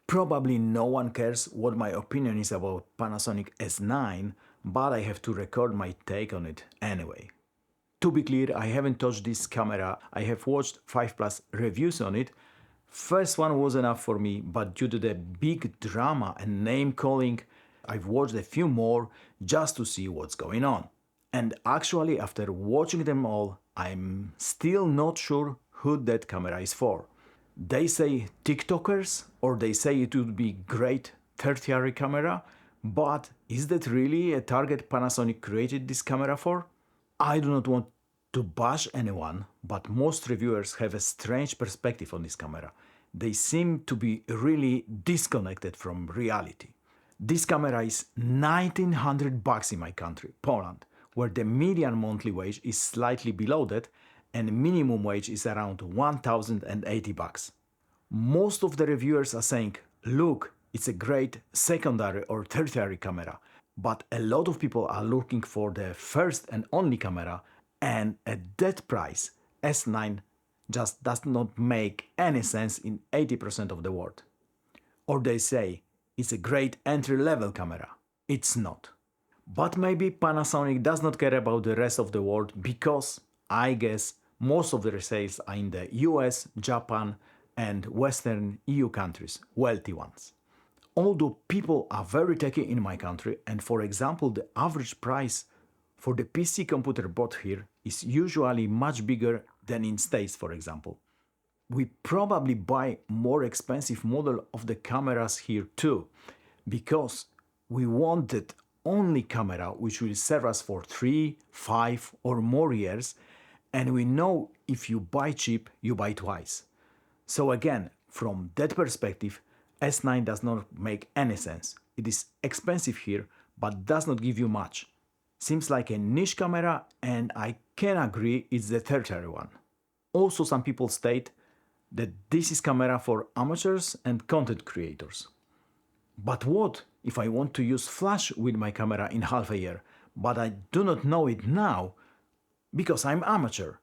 Probably no one cares what my opinion is about Panasonic S9, but I have to record my take on it anyway. To be clear, I haven't touched this camera, I have watched 5+ reviews on it. First one was enough for me, but due to the big drama and name calling, I've watched a few more just to see what's going on. And actually, after watching them all, I'm still not sure who that camera is for. They say TikTokers, or they say it would be great tertiary camera, but is that really a target Panasonic created this camera for? I do not want to bash anyone, but most reviewers have a strange perspective on this camera. They seem to be really disconnected from reality. This camera is $1,900 in my country, Poland, where the median monthly wage is slightly below that and minimum wage is around $1,080. Most of the reviewers are saying, look, it's a great secondary or tertiary camera, but a lot of people are looking for the first and only camera, and at that price, S9 just does not make any sense in 80% of the world. Or they say, it's a great entry-level camera. It's not. But maybe Panasonic does not care about the rest of the world because, I guess, most of their sales are in the US, Japan, and Western EU countries, wealthy ones. Although people are very techy in my country, and for example, the average price for the PC computer bought here is usually much bigger than in States, for example. We probably buy more expensive model of the cameras here too, because we want that only camera which will serve us for 3, 5 or more years, and we know if you buy cheap, you buy twice. So again, from that perspective, S9 does not make any sense. It is expensive here, but does not give you much. Seems like a niche camera, and I can agree it's the tertiary one. Also, some people state that this is camera for amateurs and content creators. But what if I want to use flash with my camera in half a year, but I do not know it now because I'm amateur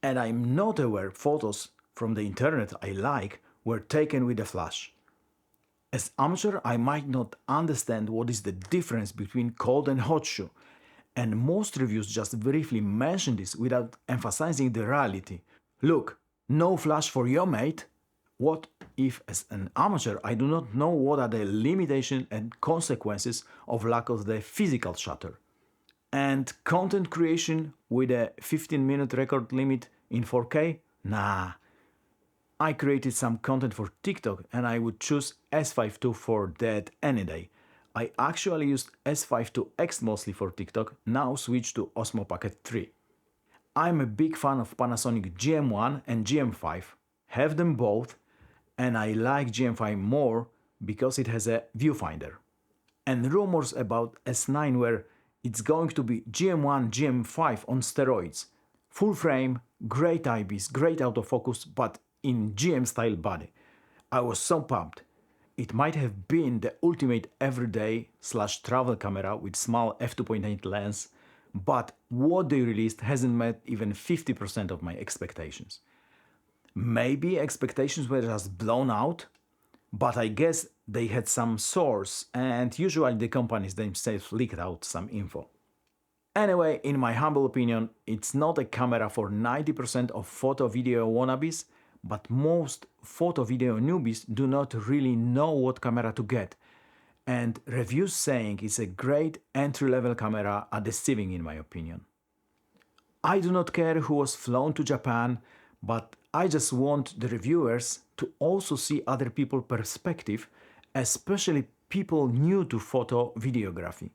and I'm not aware photos from the internet I like were taken with a flash. As amateur, I might not understand what is the difference between cold and hot shoe, and most reviews just briefly mention this without emphasizing the reality. Look, no flash for your mate? What if as an amateur I do not know what are the limitations and consequences of lack of the physical shutter? And content creation with a 15-minute record limit in 4K? Nah. I created some content for TikTok and I would choose S5 II for that any day. I actually used S5 IIX mostly for TikTok, now switched to Osmo Pocket 3. I'm a big fan of Panasonic GM1 and GM5, have them both, and I like GM5 more because it has a viewfinder. And rumors about S9 were it's going to be GM1, GM5 on steroids. Full frame, great eyepiece, great autofocus, but in GM style body. I was so pumped. It might have been the ultimate everyday / travel camera with small f2.8 lens, but what they released hasn't met even 50% of my expectations. Maybe expectations were just blown out, but I guess they had some source and usually the companies themselves leaked out some info. Anyway, in my humble opinion, it's not a camera for 90% of photo-video wannabes, but most photo-video newbies do not really know what camera to get, and reviews saying it's a great entry-level camera are deceiving in my opinion. I do not care who was flown to Japan, but I just want the reviewers to also see other people's perspective, especially people new to photo videography,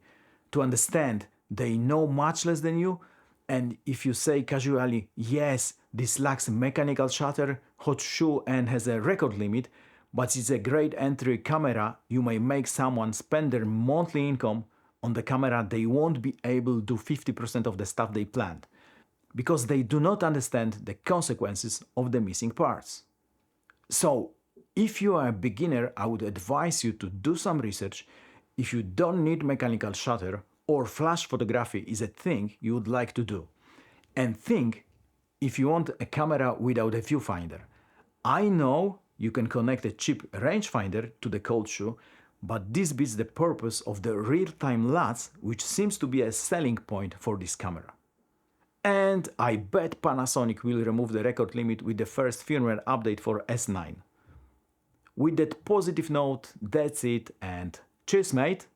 to understand they know much less than you, and if you say casually, yes, this lacks mechanical shutter, hot shoe and has a record limit, but it's a great entry camera, you may make someone spend their monthly income on the camera they won't be able to do 50% of the stuff they planned, because they do not understand the consequences of the missing parts. So, if you are a beginner, I would advise you to do some research. If you don't need mechanical shutter or flash photography is a thing you would like to do. And think if you want a camera without a viewfinder. I know You can connect a cheap rangefinder to the cold shoe, but this beats the purpose of the real-time LUTs, which seems to be a selling point for this camera. And I bet Panasonic will remove the record limit with the first firmware update for S9. With that positive note, that's it, and cheers mate!